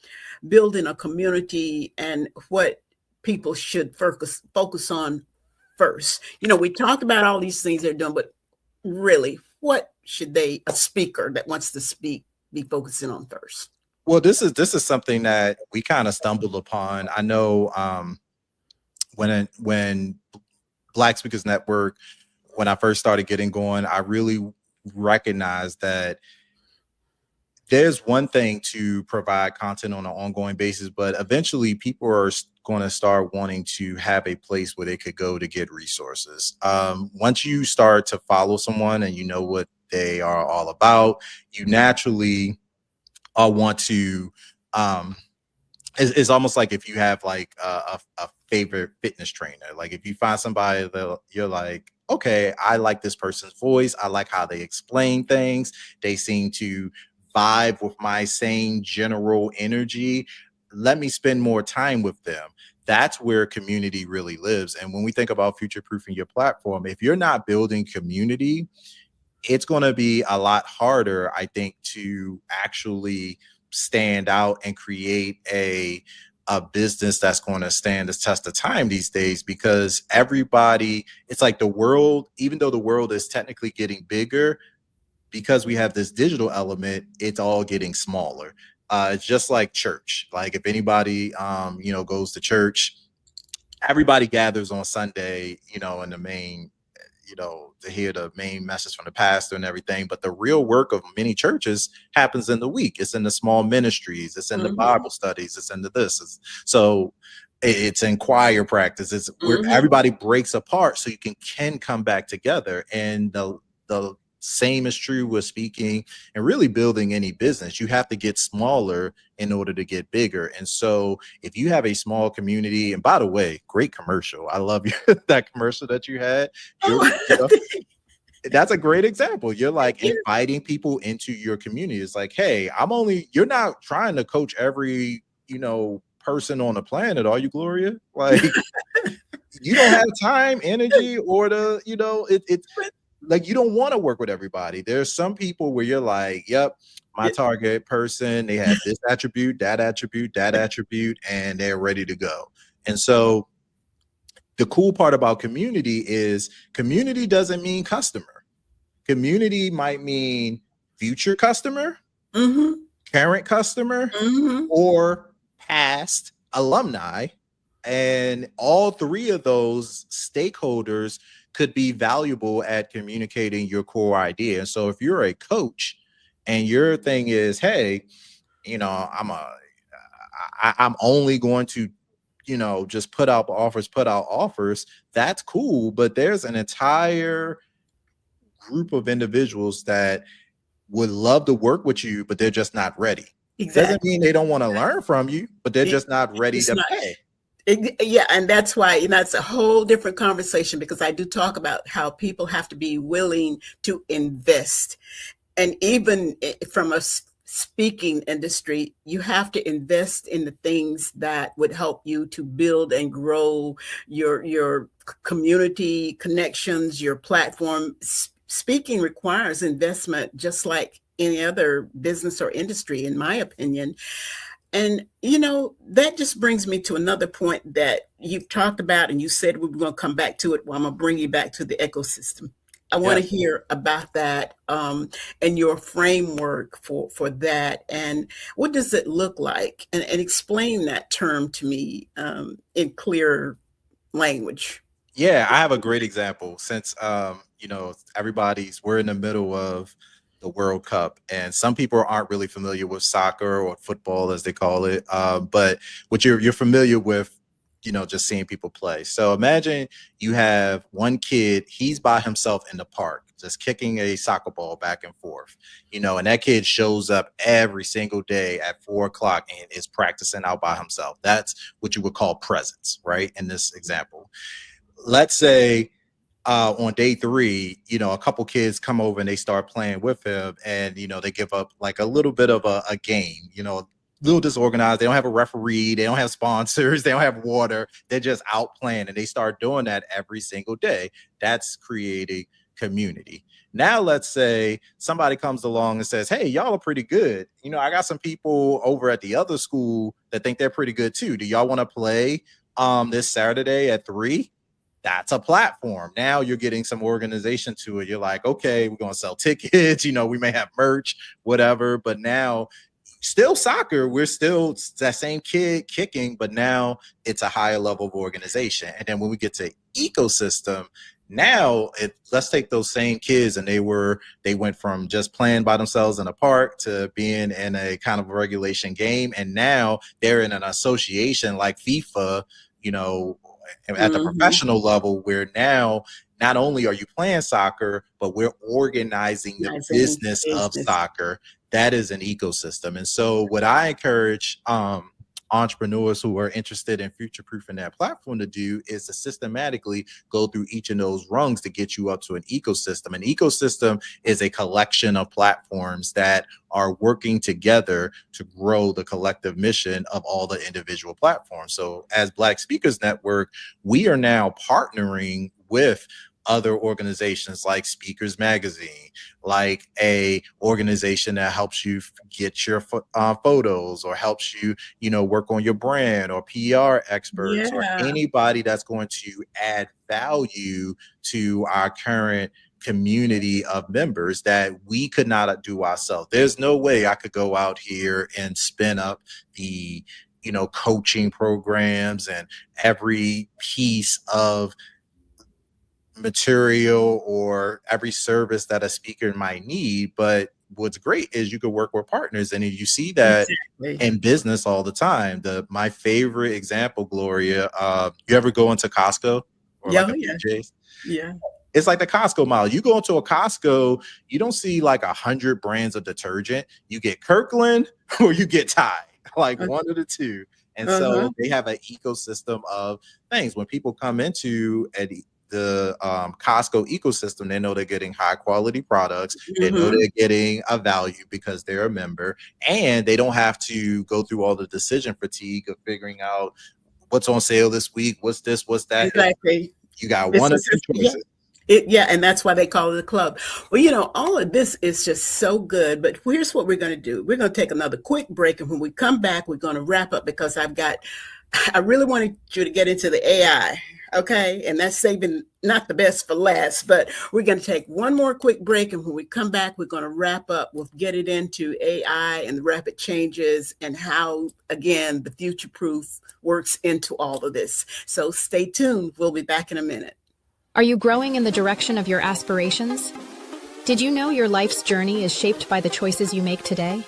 building a community and what people should focus on first? We talk about all these things they're doing, but really, what should a speaker that wants to speak, be focusing on first? Well, this is something that we kind of stumbled upon. I know when Black Speakers Network, when I first started getting going, I really recognized that there's one thing to provide content on an ongoing basis, but eventually people are going to start wanting to have a place where they could go to get resources. Once you start to follow someone and you know what they are all about, you naturally want to it's almost like if you have like a favorite fitness trainer. Like if you find somebody that you're like, okay, I like this person's voice, I like how they explain things, they seem to vibe with my same general energy, let me spend more time with them. That's where community really lives. And when we think about future proofing your platform, if you're not building community, it's going to be a lot harder, I think, to actually stand out and create a business that's going to stand the test of time these days, because everybody, it's like the world, even though the world is technically getting bigger, because we have this digital element, it's all getting smaller. It's just like church. Like if anybody, goes to church, everybody gathers on Sunday, in the main, to hear the main message from the pastor and everything. But the real work of many churches happens in the week. It's in the small ministries. It's in the Bible studies. It's in this. It's in choir practice. It's where everybody breaks apart so you can come back together. And the Same is true with speaking and really building any business. You have to get smaller in order to get bigger. And so if you have a small community, and by the way, great commercial. I love that commercial that you had. Oh, You know, that's a great example. You're like inviting people into your community. It's like, hey, you're not trying to coach every, person on the planet, are you, Gloria? Like, you don't have time, energy, or it's like, you don't want to work with everybody. There's some people where you're like, yep, my target person, they have this attribute, that attribute, that attribute, and they're ready to go. And so the cool part about community is community doesn't mean customer. Community might mean future customer, current customer, or past alumni. And all three of those stakeholders could be valuable at communicating your core idea. And so if you're a coach and your thing is, hey, I'm only going to, just put out offers, that's cool. But there's an entire group of individuals that would love to work with you, but they're just not ready. Exactly. Doesn't mean they don't want to learn from you, but they're just not ready to pay. Yeah, and that's why, it's a whole different conversation, because I do talk about how people have to be willing to invest. And even from a speaking industry, you have to invest in the things that would help you to build and grow your community connections, your platform. Speaking requires investment, just like any other business or industry, in my opinion. And, that just brings me to another point that you've talked about, and you said we were going to come back to it. Well, I'm going to bring you back to the ecosystem. I want to hear about that and your framework for that. And what does it look like? And explain that term to me in clear language. Yeah, I have a great example. Since, we're in the middle of the World Cup, and some people aren't really familiar with soccer or football, as they call it. But what you're familiar with, just seeing people play. So imagine you have one kid, he's by himself in the park, just kicking a soccer ball back and forth, and that kid shows up every single day at 4:00 and is practicing out by himself. That's what you would call presence, right? In this example, let's say on day 3, a couple kids come over and they start playing with him, and they give up like a little bit of a game, a little disorganized. They don't have a referee, they don't have sponsors, they don't have water, they're just out playing, and they start doing that every single day. That's creating community. Now let's say somebody comes along and says, hey, y'all are pretty good, I got some people over at the other school that think they're pretty good too. Do y'all want to play this Saturday at 3? That's a platform. Now you're getting some organization to it. You're like, okay, we're going to sell tickets, we may have merch, whatever. But now, still soccer, we're still that same kid kicking, but now it's a higher level of organization. And then when we get to ecosystem, now let's take those same kids, and they went from just playing by themselves in a park to being in a kind of regulation game. And now they're in an association like FIFA, at the professional level, where now not only are you playing soccer, but we're organizing the business of soccer. That is an ecosystem. And so what I encourage entrepreneurs who are interested in future-proofing that platform to do is to systematically go through each of those rungs to get you up to an ecosystem. An ecosystem is a collection of platforms that are working together to grow the collective mission of all the individual platforms. So as Black Speakers Network, we are now partnering with other organizations like Speakers Magazine, like a organization that helps you get your photos, or helps you, work on your brand, or PR experts, or anybody that's going to add value to our current community of members that we could not do ourselves. There's no way I could go out here and spin up the, coaching programs and every piece of material or every service that a speaker might need. But what's great is you can work with partners, and you see that in business all the time. My favorite example, Gloria, you ever go into Costco or BJ's? Yeah. It's like the Costco model. You go into a Costco, you don't see like 100 brands of detergent. You get Kirkland or you get Tide, like one of the two. And so they have an ecosystem of things. When people come into the Costco ecosystem, they know they're getting high quality products. They know they're getting a value because they're a member, and they don't have to go through all the decision fatigue of figuring out what's on sale this week, what's this, what's that. Exactly. You got one or two choices. And that's why they call it a club. Well, all of this is just so good, but here's what we're going to do. We're going to take another quick break, and when we come back, we're going to wrap up because I really wanted you to get into the AI, okay? And that's saving not the best for last, but we're going to take one more quick break, and when we come back, we're going to wrap up. We'll get it into AI and the rapid changes and how, again, the future-proof works into all of this. So stay tuned. We'll be back in a minute. Are you growing in the direction of your aspirations? Did you know your life's journey is shaped by the choices you make today?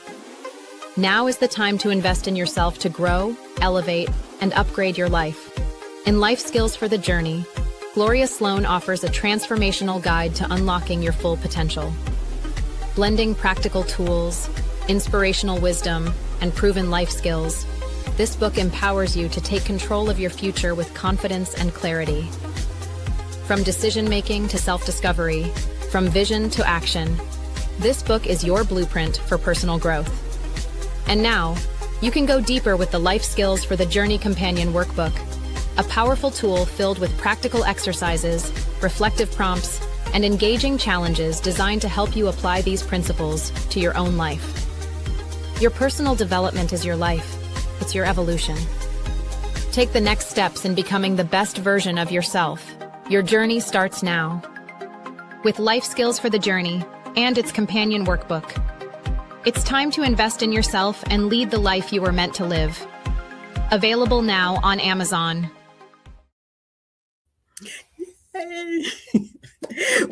Now is the time to invest in yourself to grow, elevate, and upgrade your life. In Life Skills for the Journey, Gloria Sloan offers a transformational guide to unlocking your full potential. Blending practical tools, inspirational wisdom, and proven life skills, this book empowers you to take control of your future with confidence and clarity. From decision-making to self-discovery, from vision to action, this book is your blueprint for personal growth. And now, you can go deeper with the Life Skills for the Journey Companion Workbook, a powerful tool filled with practical exercises, reflective prompts, and engaging challenges designed to help you apply these principles to your own life. Your personal development is your life. It's your evolution. Take the next steps in becoming the best version of yourself. Your journey starts now. With Life Skills for the Journey and its companion workbook, it's time to invest in yourself and lead the life you were meant to live. Available now on Amazon. Hey.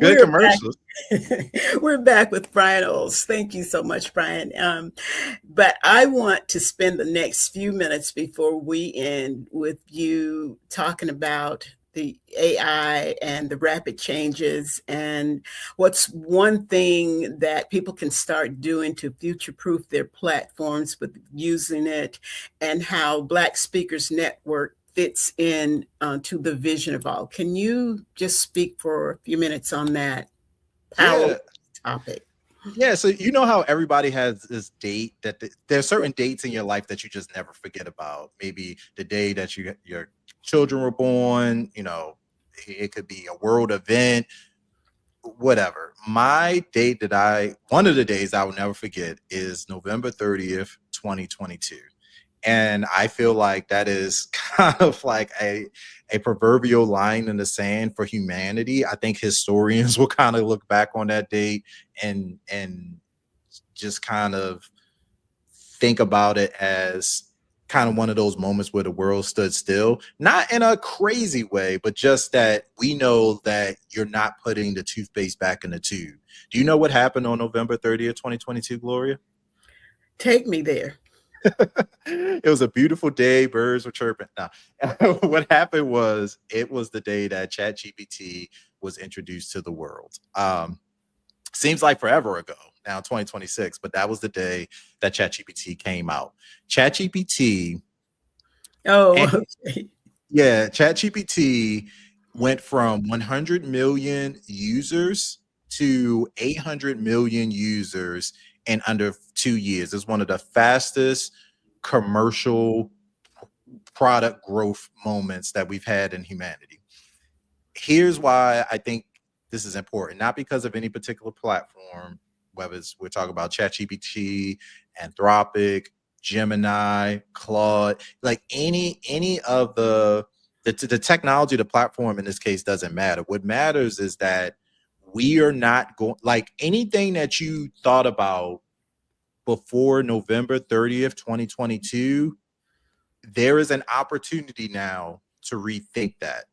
Good commercials. We're back with Brian Oles. Thank you so much, Brian. But I want to spend the next few minutes before we end with you talking about the AI and the rapid changes, and what's one thing that people can start doing to future-proof their platforms with using it, and how Black Speakers Network fits in to the vision of all. Can you just speak for a few minutes on that powerful topic? Yeah, so you know how everybody has this date that there are certain dates in your life that you just never forget about. Maybe the day that your children were born, it could be a world event, whatever. My date one of the days I will never forget is November 30th, 2022. And I feel like that is kind of like a proverbial line in the sand for humanity. I think historians will kind of look back on that date and just kind of think about it as kind of one of those moments where the world stood still, not in a crazy way, but just that we know that you're not putting the toothpaste back in the tube. Do you know what happened on November 30th, 2022, Gloria? Take me there. It was a beautiful day. Birds were chirping. Now, what happened was it was the day that ChatGPT was introduced to the world. Seems like forever ago, now 2026, but that was the day that ChatGPT came out. ChatGPT. Okay. Yeah, ChatGPT went from 100 million users to 800 million users in under 2 years. It's one of the fastest commercial product growth moments that we've had in humanity. Here's why I think this is important, not because of any particular platform, whether we're talking about ChatGPT, Anthropic, Gemini, Claude, like any of the technology, the platform in this case doesn't matter. What matters is that we are not going, like anything that you thought about before November 30th, 2022, there is an opportunity now to rethink that.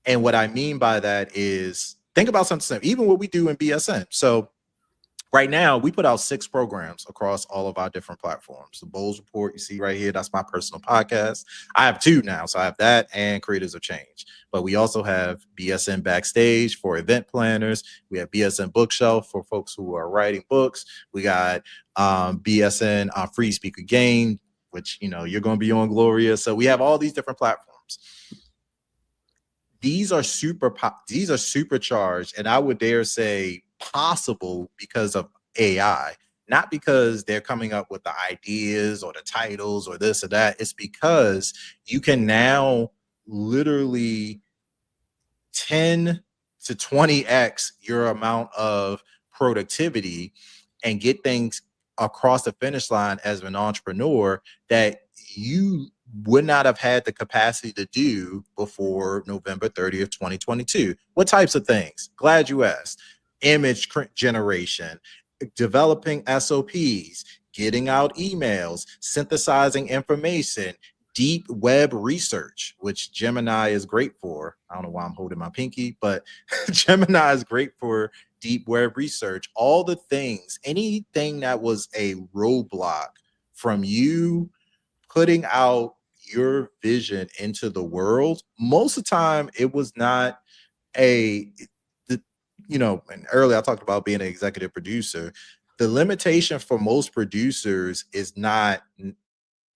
And what I mean by that is think about something simple, even what we do in BSN. So Right now, we put out 6 programs across all of our different platforms. The Bowles Report you see right here, that's my personal podcast. I have 2 now. So I have that and Creators of Change. But we also have BSN Backstage for event planners. We have BSN Bookshelf for folks who are writing books. We got BSN Free Speaker Game, which, you know, you're going to be on, Gloria. So we have all these different platforms. These are supercharged, and I would dare say possible because of AI, not because they're coming up with the ideas or the titles or this or that. It's because you can now literally 10 to 20x your amount of productivity and get things across the finish line as an entrepreneur that you would not have had the capacity to do before November 30th, 2022. What types of things? Glad you asked. Image generation, developing SOPs, getting out emails, synthesizing information, deep web research, which Gemini is great for. I don't know why I'm holding my pinky, but Gemini is great for deep web research. All the things, anything that was a roadblock from you putting out your vision into the world, most of the time it was not and earlier I talked about being an executive producer. The limitation for most producers is not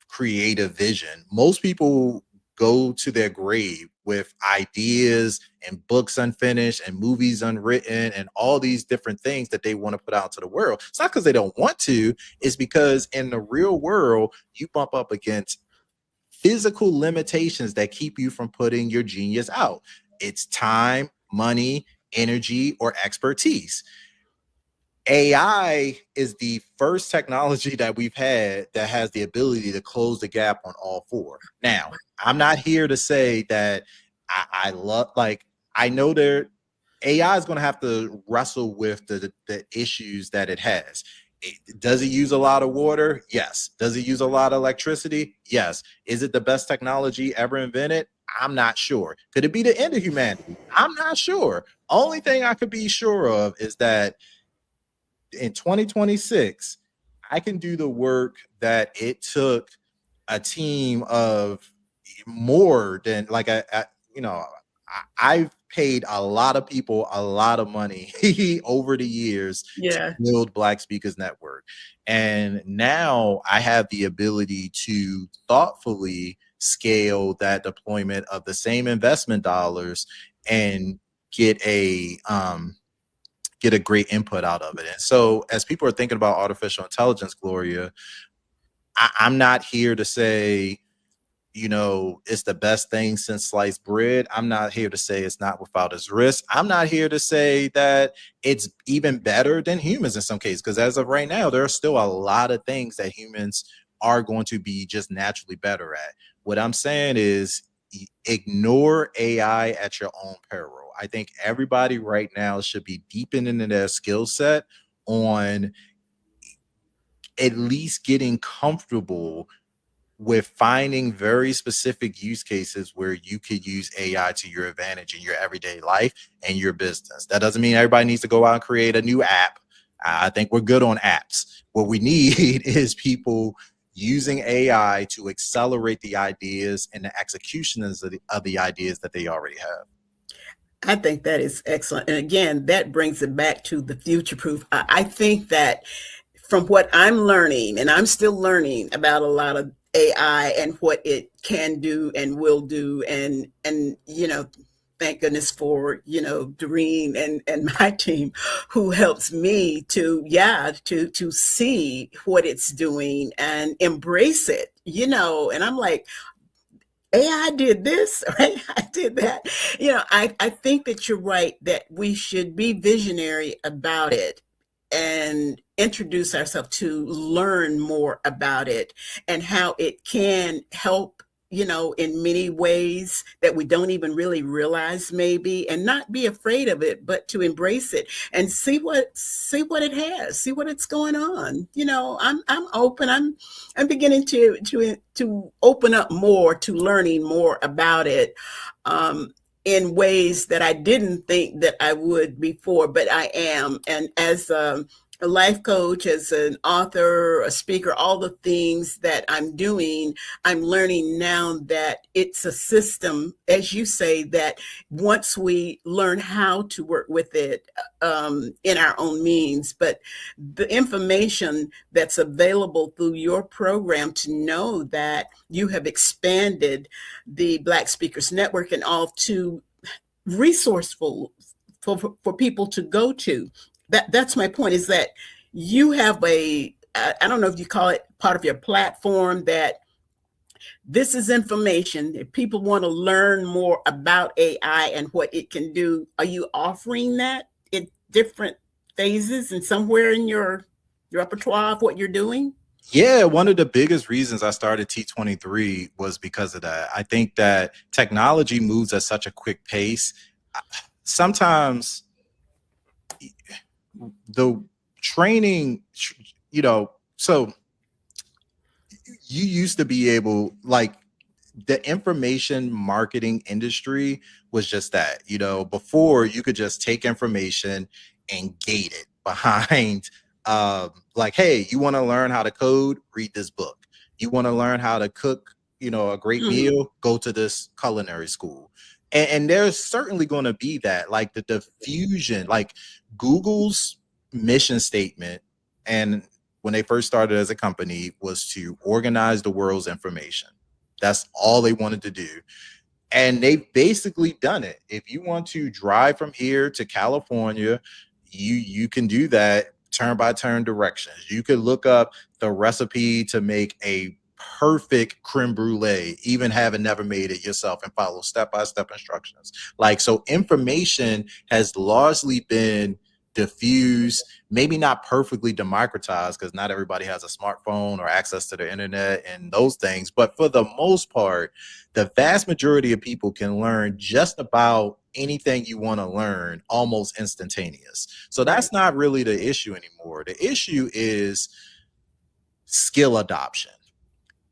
creative vision. Most people go to their grave with ideas and books unfinished and movies unwritten and all these different things that they want to put out to the world. It's not because they don't want to, it's because in the real world, you bump up against physical limitations that keep you from putting your genius out. It's time, money, energy, or expertise. AI is the first technology that we've had that has the ability to close the gap on all 4. Now, I'm not here to say that I love, like, I know AI is going to have to wrestle with the issues that it has. Does it use a lot of water? Yes. Does it use a lot of electricity? Yes. Is it the best technology ever invented? I'm not sure. Could it be the end of humanity? I'm not sure. Only thing I could be sure of is that in 2026, I can do the work that it took a team of more than like I've paid a lot of people a lot of money over the years to build Black Speakers Network. And now I have the ability to thoughtfully scale that deployment of the same investment dollars and get a great input out of it. And so as people are thinking about artificial intelligence, Gloria, I'm not here to say, it's the best thing since sliced bread. I'm not here to say it's not without its risk. I'm not here to say that it's even better than humans in some cases, because as of right now, there are still a lot of things that humans are going to be just naturally better at. What I'm saying is ignore AI at your own peril. I think everybody right now should be deepening in their skill set on at least getting comfortable with finding very specific use cases where you could use AI to your advantage in your everyday life and your business. That doesn't mean everybody needs to go out and create a new app. I think we're good on apps. What we need is people using AI to accelerate the ideas and the execution of the ideas that they already have. I think that is excellent. And again, that brings it back to the future proof. I think that from what I'm learning, and I'm still learning about a lot of AI and what it can do and will do. And thank goodness for, Doreen and my team who helps me to see what it's doing and embrace it, and I'm like, AI did this, right? I did that. I think that you're right, that we should be visionary about it and introduce ourselves to learn more about it and how it can help, in many ways that we don't even really realize maybe, and not be afraid of it, but to embrace it and see what it has, see what it's going on. I'm open. I'm beginning to open up more to learning more about it. In ways that I didn't think that I would before, but I am. And as a life coach, as an author, a speaker, all the things that I'm doing, I'm learning now that it's a system, as you say, that once we learn how to work with it in our own means, but the information that's available through your program, to know that you have expanded the Black Speakers Network and all to resourceful for people to go to. That's my point, is that you have I don't know if you call it part of your platform, that this is information. If people want to learn more about AI and what it can do, are you offering that in different phases and somewhere in your repertoire of what you're doing? Yeah, one of the biggest reasons I started T23 was because of that. I think that technology moves at such a quick pace. Sometimes the training, so you used to be able, like, the information marketing industry was just that. Before, you could just take information and gate it behind like, hey, you want to learn how to code, read this book. You want to learn how to cook a great meal, go to this culinary school. And there's certainly going to be that, like, the diffusion, like Google's mission statement, and when they first started as a company, was to organize the world's information. That's all they wanted to do. And they've basically done it. If you want to drive from here to California, you can do that turn by turn directions. You could look up the recipe to make a perfect creme brulee, even having never made it yourself, and follow step-by-step instructions. Like, so information has largely been diffused, maybe not perfectly democratized, because not everybody has a smartphone or access to the internet and those things. But for the most part, the vast majority of people can learn just about anything you want to learn almost instantaneous. So that's not really the issue anymore. The issue is skill adoption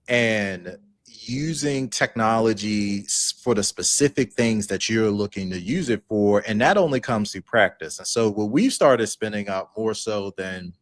and using technology for the specific things that you're looking to use it for. And that only comes through practice. And so what we've started spinning up, more so than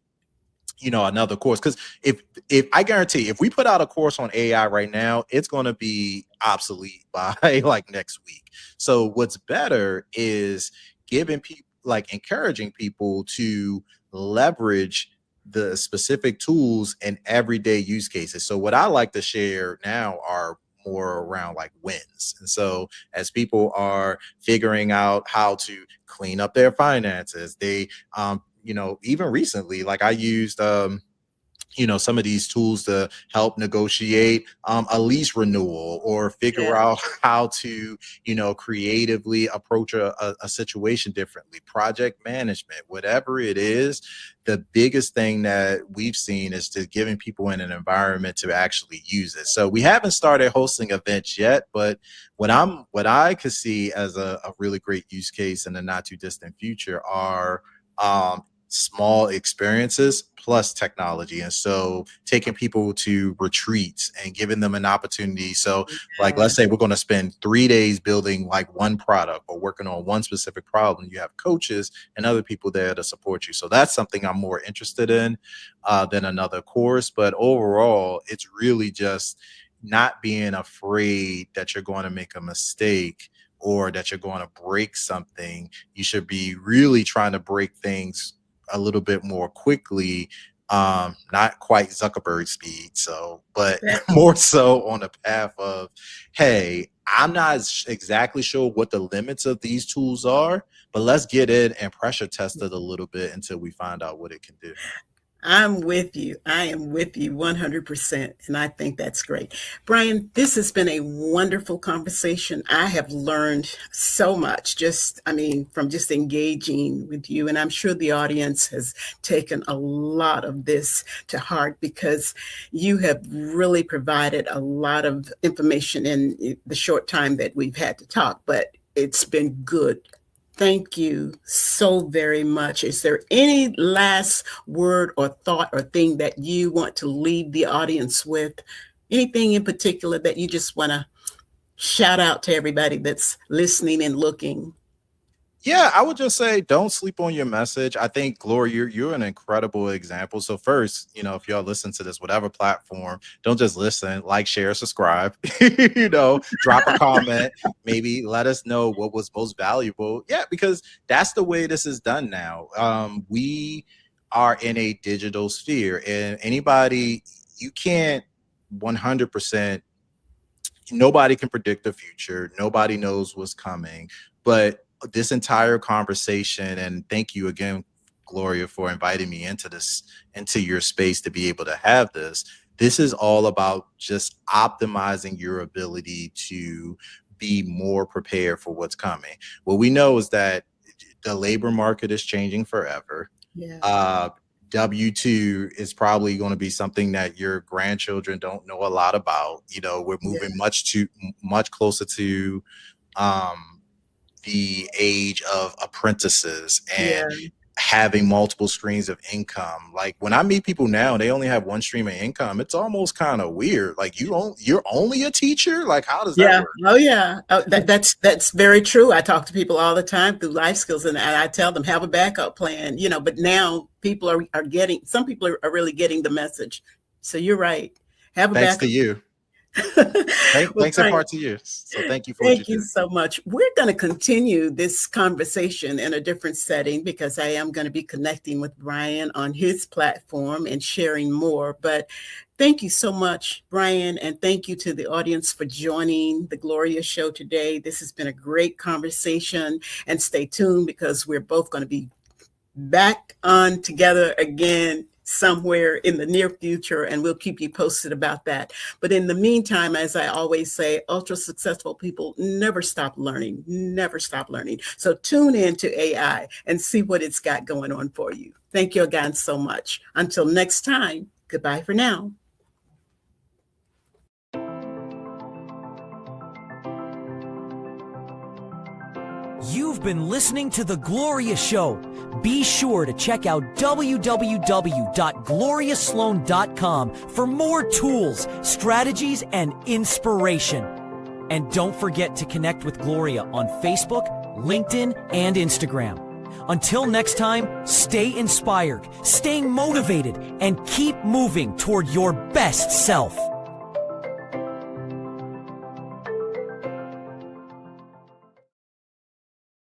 another course, because if I guarantee, if we put out a course on AI right now, it's going to be obsolete by like next week. So what's better is giving people, like, encouraging people to leverage the specific tools and everyday use cases. So what I like to share now are more around like wins. And so as people are figuring out how to clean up their finances, they even recently, like, I used some of these tools to help negotiate a lease renewal, or figure out how to creatively approach a situation differently, project management, whatever it is. The biggest thing that we've seen is just giving people in an environment to actually use it. So we haven't started hosting events yet, but what I could see as a really great use case in the not too distant future are small experiences plus technology. And so taking people to retreats and giving them an opportunity. So like, let's say we're going to spend 3 days building like one product or working on one specific problem. You have coaches and other people there to support you. So that's something I'm more interested in than another course. But overall, it's really just not being afraid that you're going to make a mistake or that you're going to break something. You should be really trying to break things a little bit more quickly, not quite Zuckerberg speed, but more so on the path of, hey, I'm not exactly sure what the limits of these tools are, but let's get in and pressure test it a little bit until we find out what it can do. I'm with you. I am with you 100%. And I think that's great. Brian, this has been a wonderful conversation. I have learned so much from just engaging with you. And I'm sure the audience has taken a lot of this to heart, because you have really provided a lot of information in the short time that we've had to talk, but it's been good. Thank you so very much. Is there any last word or thought or thing that you want to leave the audience with? Anything in particular that you just want to shout out to everybody that's listening and looking? Yeah, I would just say don't sleep on your message. I think, Gloria, you're an incredible example. So first, if y'all listen to this, whatever platform, don't just listen, like, share, subscribe, drop a comment, maybe let us know what was most valuable. Yeah, because that's the way this is done now. We are in a digital sphere, and anybody, you can't 100%, nobody can predict the future. Nobody knows what's coming, but this entire conversation, and thank you again, Gloria, for inviting me into your space to be able to have this. This is all about just optimizing your ability to be more prepared for what's coming. What we know is that the labor market is changing forever. Yeah. W-2 is probably going to be something that your grandchildren don't know a lot about. We're moving much closer to the age of apprentices and having multiple streams of income. Like, when I meet people now, they only have one stream of income. It's almost kind of weird. Like, you're only a teacher. Like, how does that work? Oh yeah. That's very true. I talk to people all the time through life skills, and I tell them, have a backup plan, but now people are getting, some people are really getting the message. So you're right. Have a Thanks backup. to you. Thanks in part to you. So thank you for thank you so much. We're going to continue this conversation in a different setting, because I am going to be connecting with Brian on his platform and sharing more. But thank you so much, Brian, and thank you to the audience for joining the Gloria Show today. This has been a great conversation, and stay tuned, because we're both going to be back on together again somewhere in the near future, and we'll keep you posted about that. But in the meantime, as I always say, ultra successful people never stop learning, never stop learning. So tune in to AI and see what it's got going on for you. Thank you again so much. Until next time, goodbye for now. You've been listening to The Gloria Show. Be sure to check out www.gloriasloan.com for more tools, strategies, and inspiration. And don't forget to connect with Gloria on Facebook, LinkedIn, and Instagram. Until next time, stay inspired, stay motivated, and keep moving toward your best self.